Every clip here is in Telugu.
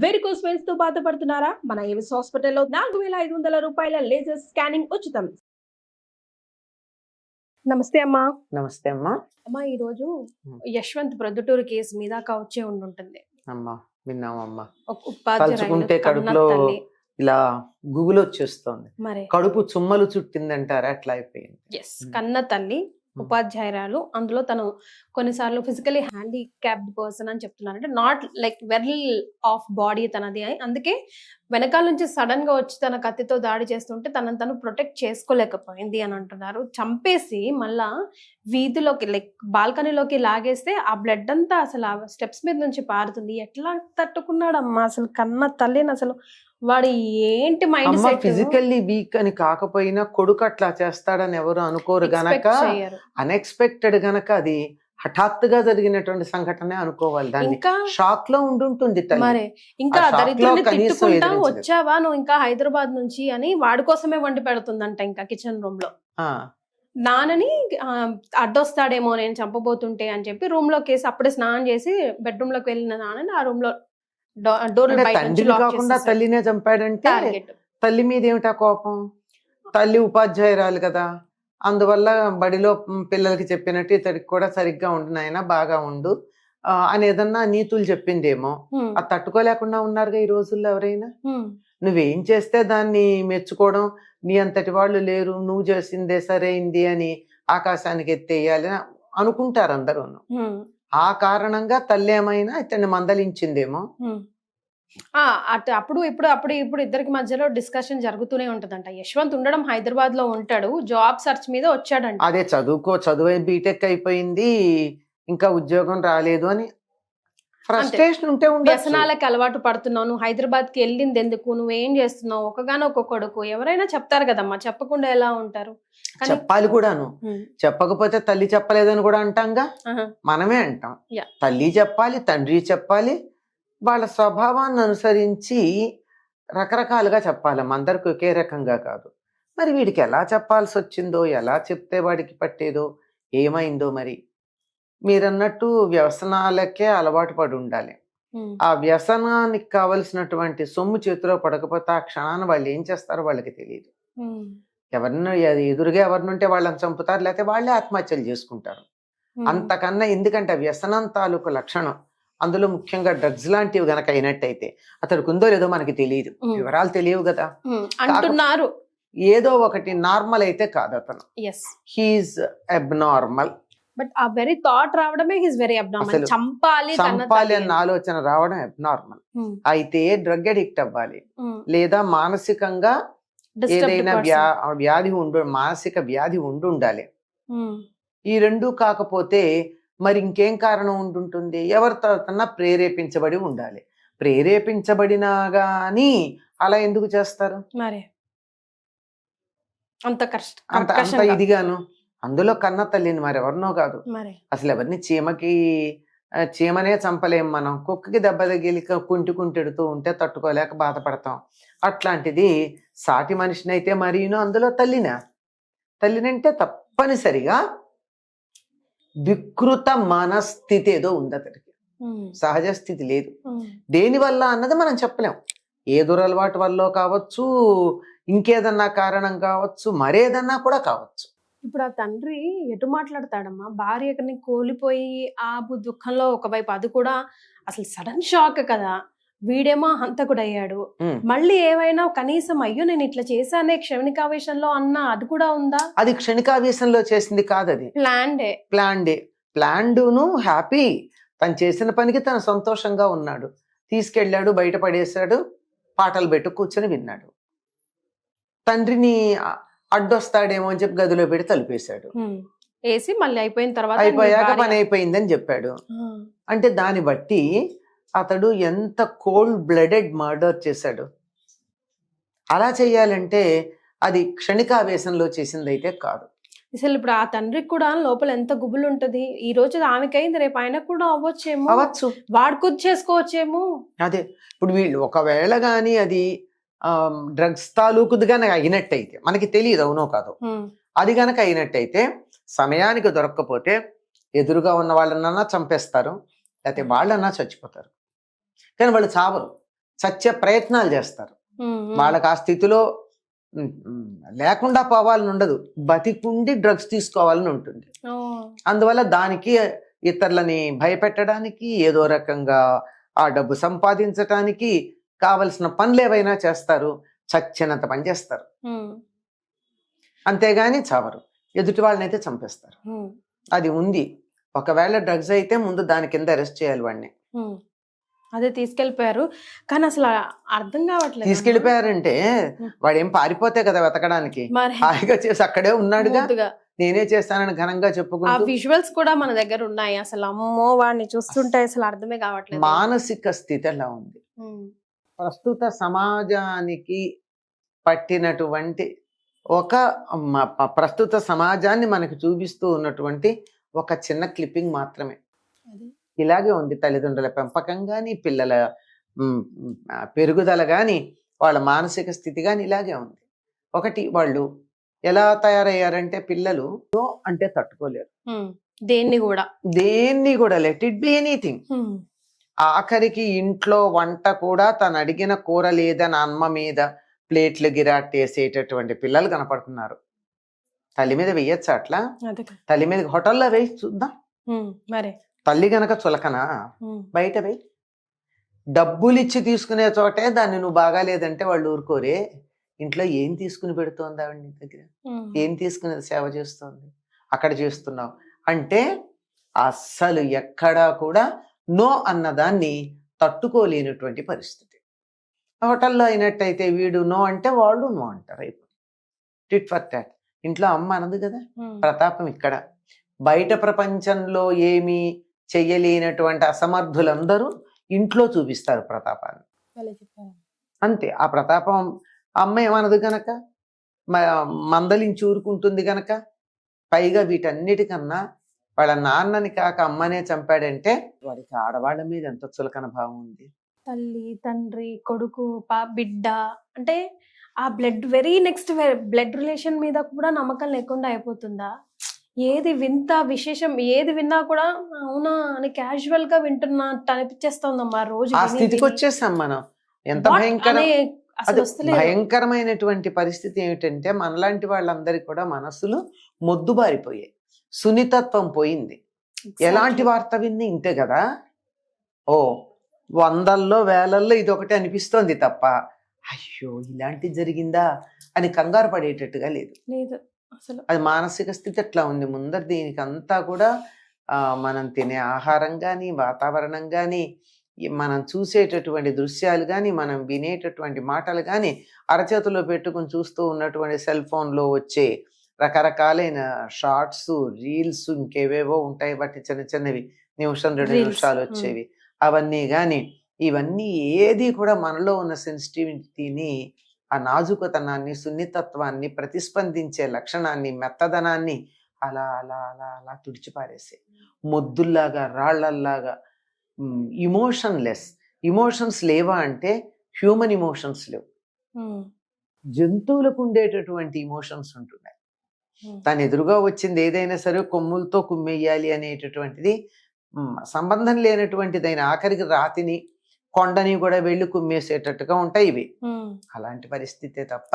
వెరికోస్ వెయిన్స్ తో బాధపడుతున్నారా? మన ఏవిస్ హాస్పిటల్లో 4500 రూపాయల లేజర్ స్కానింగ్ ఉచితం. నమస్తే అమ్మా. నమస్తే అమ్మా. అమ్మా, ఈ రోజు యశ్వంత్ ప్రొద్దుటూరు కేసు మీద వచ్చే ఉంటుంది అమ్మా. విన్నామమ్మా. తలుచుకుంటే కడుపులో ఇలా గుగులు వచ్చేస్తోంది. మరి కడుపు చుమ్మలు చుట్టిందంటారా? అట్లా అయిపోయింది. కన్న తల్లి ఉపాధ్యాయురాలు. అందులో తను కొన్నిసార్లు ఫిజికలీ హ్యాండిక్యాప్డ్ పర్సన్ అని చెప్తున్నారు. అంటే not like well of body తనది. అందుకే వెనకాల నుంచి సడన్ గా వచ్చి తన కత్తితో దాడి చేస్తుంటే తనను తను ప్రొటెక్ట్ చేసుకోలేకపోయింది అని అంటున్నారు. చంపేసి మళ్ళా వీధిలోకి లైక్ బాల్కనీలోకి లాగేస్తే ఆ బ్లడ్ అంతా అసలు ఆ స్టెప్స్ మీద నుంచి పారుతుంది. ఎట్లా తట్టుకున్నాడమ్మా అసలు కన్న తల్లిని? అసలు వాడు ఏంటి మైండ్ సెట్? ఫిజికల్లీ వీక్ అని కాకపోయినా కొడుకు అట్లా చేస్తాడని ఎవరు అనుకోరు గనక, అన్ఎక్స్పెక్టెడ్ గనక అది హఠాత్తుగా జరిగినటువంటి సంఘటనే అనుకోవాలి. దాన్ని షాక్ లో ఉండుంటుంది. మరి ఇంకా దరిద్రుని తిట్టుకుంటా వచ్చావా నువ్వు ఇంకా హైదరాబాద్ నుంచి అని వాడి కోసమే వండి పెడుతుందంట ఇంకా కిచెన్ రూమ్ లో. నాన్నని అడ్డొస్తాడేమో నేను చంపబోతుంటే అని చెప్పి రూమ్ లోకి వేసి అప్పుడే స్నానం చేసి బెడ్రూమ్ లోకి వెళ్ళిన నాన్నని ఆ రూమ్ లో తండ్రి కాకుండా తల్లినే చంపాడంటే తల్లి మీద ఏమిటా కోపం? తల్లి ఉపాధ్యాయురాలు కదా, అందువల్ల బడిలో పిల్లలకి చెప్పినట్టు ఇతడికి కూడా సరిగ్గా ఉండు నాయనా, బాగా ఉండు అని ఏదన్నా నీతులు చెప్పిందేమో. అది తట్టుకోలేకుండా ఉన్నారుగా ఈ రోజుల్లో ఎవరైనా. నువ్వేం చేస్తే దాన్ని మెచ్చుకోవడం, నీ అంతటి వాళ్ళు లేరు, నువ్వు చేసిందే సరైంది అని ఆకాశానికి ఎత్తేయాలి అనుకుంటారు అందరూ. ఆ కారణంగా తల్లి ఏమైనా ఇతన్ని మందలించిందేమో. అప్పుడు ఇప్పుడు ఇద్దరికి మధ్యలో డిస్కషన్ జరుగుతూనే ఉంటదంట. యశ్వంత్ ఉండడం హైదరాబాద్ లో ఉంటాడు, జాబ్ సర్చ్ మీద వచ్చాడంట. అదే చదువు బీటెక్ అయిపోయింది, ఇంకా ఉద్యోగం రాలేదు అని ఫ్రస్ట్రేషన్ ఉంటే వ్యసనాలకి అలవాటు పడుతున్నావు, నువ్వు హైదరాబాద్ కి వెళ్ళింది ఎందుకు, నువ్వేం చేస్తున్నావు, ఒకగానొక కొడుకు, ఎవరైనా చెప్తారు కదమ్మా, చెప్పకుండా ఎలా ఉంటారు? చెప్పాలి కూడాను. చెప్పకపోతే తల్లి చెప్పలేదని కూడా అంటాంగా, మనమే అంటాం. తల్లి చెప్పాలి, తండ్రి చెప్పాలి, వాళ్ళ స్వభావాన్ని అనుసరించి రకరకాలుగా చెప్పాలి, అందరికి ఒకే రకంగా కాదు. మరి వీడికి ఎలా చెప్పాల్సి వచ్చిందో, ఎలా చెప్తే వాడికి పట్టేదో, ఏమైందో మరి. మీరన్నట్టు వ్యసనాలకే అలవాటు పడి ఉండాలి. ఆ వ్యసనానికి కావలసినటువంటి సొమ్ము చేతిలో పడకపోతే ఆ క్షణాన్ని వాళ్ళు ఏం చేస్తారో వాళ్ళకి తెలియదు. ఎవరిని ఎదురుగా ఎవరినుంటే వాళ్ళని చంపుతారు, లేకపోతే వాళ్ళే ఆత్మహత్యలు చేసుకుంటారు. అంతకన్నా ఎందుకంటే వ్యసనం తాలూకు లక్షణం, అందులో ముఖ్యంగా డ్రగ్స్ లాంటివి గనక అయినట్టయితే అతడికి ఉందో లేదో మనకి తెలియదు, వివరాలు తెలియవు కదా అంటున్నారు. ఏదో ఒకటి నార్మల్ అయితే కాదు అతను, హీఈస్ అబ్నార్మల్. బట్ ఆ వెరీ థాట్ రావడమే హీస్ వెరీ అబ్నార్మల్. చంపాలి అన్న ఆలోచన రావడం అబ్నార్మల్. అయితే డ్రగ్ అడిక్ట్ అవ్వాలి, లేదా మానసికంగా ఏదైనా వ్యాధి మానసిక వ్యాధి ఉండాలి. ఈ రెండు కాకపోతే మరి ఇంకేం కారణం ఉంటుంటుంది? ఎవరితోనన్నా ప్రేరేపించబడి ఉండాలి. ప్రేరేపించబడినా గాని అలా ఎందుకు చేస్తారు? మరి అంత ఇదిగాను. అందులో కన్న తల్లిని మరెవరినో కాదు, అసలు ఎవరిని చీమనే చంపలేం మనం. కుక్కకి దెబ్బ తగిలి కుంటెడుతూ ఉంటే తట్టుకోలేక బాధపడతాం. అట్లాంటిది సాటి మనిషినైతే మరీను, అందులో తల్లినంటే తప్పనిసరిగా వికృత మనస్థితి ఏదో ఉంది అతడికి, సహజ స్థితి లేదు. దేనివల్ల అన్నది మనం చెప్పలేం. ఏ దురలవాటు వల్ల కావచ్చు, ఇంకేదన్నా కారణం కావచ్చు, మరేదన్నా కూడా కావచ్చు. ఇప్పుడు ఆ తండ్రి ఎటు మాట్లాడతాడమ్మా? భార్యని కోల్పోయి ఆ దుఃఖంలో ఒకవైపు అది కూడా అసలు సడన్ షాక్ కదా, వీడేమో హంతకుడయ్యాడు, మళ్ళీ ఏమైనా కనీసం అయ్యో నేను ఇట్లా చేశానే క్షణికావేశంలో అన్నా అది కూడా ఉందా? అది క్షణికావేశంలో చేసింది కాదు, అది ప్లాన్డును హ్యాపీ. తను చేసిన పనికి తను సంతోషంగా ఉన్నాడు, తీసుకెళ్ళాడు, బయట పడేశాడు, పాటలు పెట్టు కూర్చొని విన్నాడు. తండ్రిని అడ్డొస్తాడేమో అని చెప్పి గదిలో పెట్టి తలుపేశాడు. వేసి మళ్ళీ అయిపోయాక పని అయిపోయిందని చెప్పాడు. అంటే దాన్ని బట్టి అతడు ఎంత కోల్డ్ బ్లడెడ్ మర్డర్ చేశాడు. అలా చేయాలంటే అది క్షణికావేశంలో చేసింది అయితే కాదు. అసలు ఇప్పుడు ఆ తండ్రికి కూడా లోపల ఎంత గుబులు ఉంటది. ఈ రోజు ఆమెకైంది, రేపు ఆయన కూడా అవ్వచ్చు, వాడుకొచ్చి చేసుకోవచ్చేమో. అదే ఇప్పుడు వీళ్ళు ఒకవేళ గాని అది డ్రగ్స్ తాలూకుది గనక అయినట్టయితే, మనకి తెలియదు అవునో కాదు, అది గనక అయినట్టయితే సమయానికి దొరక్కపోతే ఎదురుగా ఉన్న వాళ్ళన్నా చంపేస్తారు, లేకపోతే వాళ్ళన్నా చచ్చిపోతారు. కానీ వాళ్ళు చావరు. చచ్చే ప్రయత్నాలు చేస్తారు. వాళ్ళకి ఆ స్థితిలో లేకుండా పోవాలని ఉండదు, బతికుండి డ్రగ్స్ తీసుకోవాలని ఉంటుంది. అందువల్ల దానికి ఇతరులని భయపెట్టడానికి, ఏదో రకంగా ఆ డబ్బు సంపాదించటానికి కావలసిన పనులు ఏవైనా చేస్తారు, చచ్చినంత పని చేస్తారు. అంతేగాని చావరు. ఎదుటి వాళ్ళని అయితే చంపేస్తారు. అది ఉంది. ఒకవేళ డ్రగ్స్ అయితే ముందు దాని కింద అరెస్ట్ చేయాలి వాడిని. అదే తీసుకెళ్లిపోయారు. కానీ అసలు అర్థం కావట్లేదు. తీసుకెళ్లిపోయారంటే వాడేం పారిపోతే కదా వెతకడానికి, హాయిగా చేసి అక్కడే ఉన్నాడుగా, నేనే చేస్తానని ఘనంగా చెప్పుకుంటూ. ఆ విజువల్స్ కూడా మన దగ్గర ఉన్నాయి. అసలు అమ్మో, వాడిని చూస్తుంటే అసలు అర్థమే కావట్లేదు. మానసిక స్థితి ఎలా ఉంది, ప్రస్తుత సమాజానికి పట్టినటువంటి ఒక ప్రస్తుత సమాజాన్ని మనకి చూపిస్తూ ఉన్నటువంటి ఒక చిన్న క్లిప్పింగ్ మాత్రమే. ఇలాగే ఉంది తల్లిదండ్రుల పెంపకం కానీ, పిల్లల పెరుగుదల కానీ, వాళ్ళ మానసిక స్థితి కానీ ఇలాగే ఉంది. ఒకటి, వాళ్ళు ఎలా తయారయ్యారంటే పిల్లలు అంటే తట్టుకోలేరు, దేన్ని కూడా లెట్ ఇట్ బి ఎనీథింగ్. ఆఖరికి ఇంట్లో వంట కూడా తను అడిగిన కూర లేదని అమ్మ మీద ప్లేట్లు గిరాటేసేటటువంటి పిల్లలు కనపడుతున్నారు. తల్లి మీద వెయ్యొచ్చా అట్లా? తల్లి మీద హోటల్లో వేయి చూద్దాం. తల్లి గనక చులకనా, బయట వేయి. డబ్బులు ఇచ్చి తీసుకునే చోటే దాన్ని నువ్వు బాగాలేదంటే వాళ్ళు ఊరుకోరే. ఇంట్లో ఏం తీసుకుని పెడుతోంది ఆవిడ నీ దగ్గర, ఏం తీసుకుని సేవ చేస్తోంది, అక్కడ చేస్తున్నావు అంటే అస్సలు ఎక్కడా కూడా నో అన్నదాన్ని తట్టుకోలేనటువంటి పరిస్థితి. హోటల్లో అయినట్టయితే వీడు నో అంటే వాళ్ళు నో అంటారు. అయిపోయి టిట్ ఫర్ టాట్. ఇంట్లో అమ్మ అనదు కదా. ప్రతాపం ఇక్కడ. బయట ప్రపంచంలో ఏమీ చెయ్యలేనటువంటి అసమర్థులందరూ ఇంట్లో చూపిస్తారు ప్రతాపాన్ని. అంతే. ఆ ప్రతాపం అమ్మ ఏమనదు గనక, మందలించి ఊరుకుంటుంది గనక. పైగా వీటన్నిటికన్నా వాళ్ళ నాన్నని కాక అమ్మనే చంపాడంటే వాడికి ఆడవాళ్ళ మీద ఎంత చులకన భావం ఉంది. తల్లి, తండ్రి, కొడుకు, బిడ్డ అంటే ఆ వెరీ నెక్స్ట్ బ్లడ్ రిలేషన్ మీద కూడా నమ్మకం లేకుండా అయిపోతుందా? ఏది వింత విశేషం ఏది విన్నా కూడా అవునా అని క్యాజువల్ గా వింటున్నట్టు అనిపించేస్తోందమ్మా. రోజు ఆ స్థితికి వచ్చేసాం మనం. ఎంత భయంకరమైనటువంటి పరిస్థితి ఏమిటంటే మనలాంటి వాళ్ళందరికీ కూడా మనసులు మొద్దుబారిపోయాయి, సున్నితత్వం పోయింది. ఎలాంటి వార్త విన్ని ఇంతే కదా, ఓ వందల్లో వేలల్లో ఇది ఒకటి అనిపిస్తోంది తప్ప అయ్యో ఇలాంటి జరిగిందా అని కంగారు పడేటట్టుగా లేదు. అసలు అది మానసిక స్థితి ఎట్లా ఉంది. ముందర దీనికి అంతా కూడా మనం తినే ఆహారం కానీ, వాతావరణం కానీ, మనం చూసేటటువంటి దృశ్యాలు కానీ, మనం వినేటటువంటి మాటలు కానీ, అరచేతిలో పెట్టుకుని చూస్తూ ఉన్నటువంటి సెల్ ఫోన్లో వచ్చే రకరకాలైన షార్ట్స్, రీల్స్, ఇంకేవేవో ఉంటాయి బట్టి చిన్న చిన్నవి నిమిషం 2 నిమిషాలు వచ్చేవి, అవన్నీ కానీ ఇవన్నీ ఏది కూడా మనలో ఉన్న సెన్సిటివిటీని, ఆ నాజుకతనాన్ని, సున్నితత్వాన్ని, ప్రతిస్పందించే లక్షణాన్ని, మెత్తదనాన్ని అలా అలా అలా అలా తుడిచిపారేసే మొద్దుల్లాగా, రాళ్లల్లాగా. ఇమోషన్స్ లేవా అంటే హ్యూమన్ ఇమోషన్స్ లేవు, జంతువులకు ఉండేటటువంటి ఇమోషన్స్ ఉంటున్నాయి. దాని ఎదురుగా వచ్చింది ఏదైనా సరే కొమ్ములతో కుమ్మేయాలి అనేటటువంటిది సంబంధం లేనటువంటిదైన ఆఖరికి రాతిని, కొండని కూడా వెళ్ళి కుమ్మేసేటట్టుగా ఉంటాయి ఇవి. అలాంటి పరిస్థితే తప్ప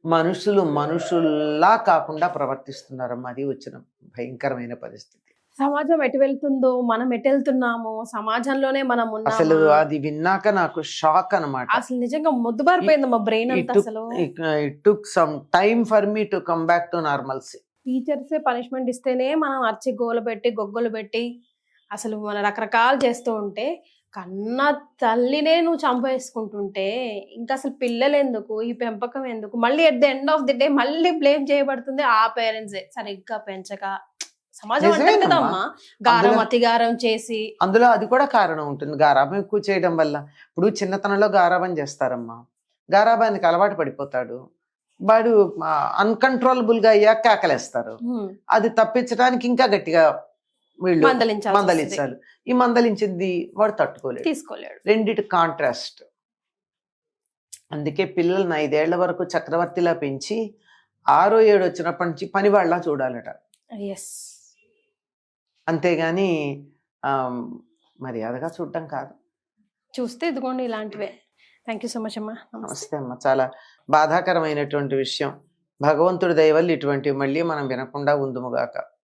మనుషుల్లా కాకుండా ప్రవర్తిస్తున్నారమ్మా. అది వచ్చిన భయంకరమైన పరిస్థితి. సమాజం ఎటు వెళ్తుందో, మనం ఎటు వెళ్తున్నామో, సమాజంలోనే మనం ఉన్నామా, అసలు అది విన్నాక నాకు షాక్ అన్నమాట. అసలు నిజంగా మొద్దుబారిపోయింది మా బ్రెయిన్ అంతా. అసలు it took some time for me to come back to normalcy. టీచర్సే పనిష్మెంట్ ఇస్తేనే మనం అరిచి గోలు పెట్టి, గొగ్గలు పెట్టి, అసలు మన రకరకాలు చేస్తూ ఉంటే, కన్న తల్లినే నువ్వు చంపేసుకుంటుంటే ఇంకా అసలు పిల్లలు ఎందుకు, ఈ పెంపకం ఎందుకు? మళ్ళీ at the end of the day మళ్ళీ బ్లేమ్ చేయబడుతుంది ఆ పేరెంట్సే, సరిగ్గా పెంచక. సమాజం అంటే కదమ్మా, గారం అతిగారం చేసి. అందులో అది కూడా కారణం ఉంటుంది, గారాబం ఎక్కువ చేయడం వల్ల. ఇప్పుడు చిన్నతనంలో గారాబం చేస్తారమ్మా, గారాబానికి అలవాటు పడిపోతాడు వాడు, అన్కంట్రోలబుల్ గా అయ్యాక కేకలేస్తారు. అది తప్పించడానికి ఇంకా గట్టిగా వీళ్ళు మందలించాలి. ఈ మందలించింది వాడు తీసుకోలేడు. రెండిటి కాంట్రాస్ట్. అందుకే పిల్లల్ని 5 ఏళ్ల వరకు చక్రవర్తిలా పెంచి 6 7 వచ్చినప్పటి నుంచి పని వాళ్ళ చూడాలట. అంతేగాని మర్యాదగా చూడటం కాదు. చూస్తే ఇదిగోండి ఇలాంటివే. థ్యాంక్ యూ సో మచ్ అమ్మా. నమస్తే. నమస్తే అమ్మ. చాలా బాధాకరమైనటువంటి విషయం. భగవంతుడి దయ వల్ల ఇటువంటివి మళ్ళీ మనం వినకుండా ఉందుముగాక.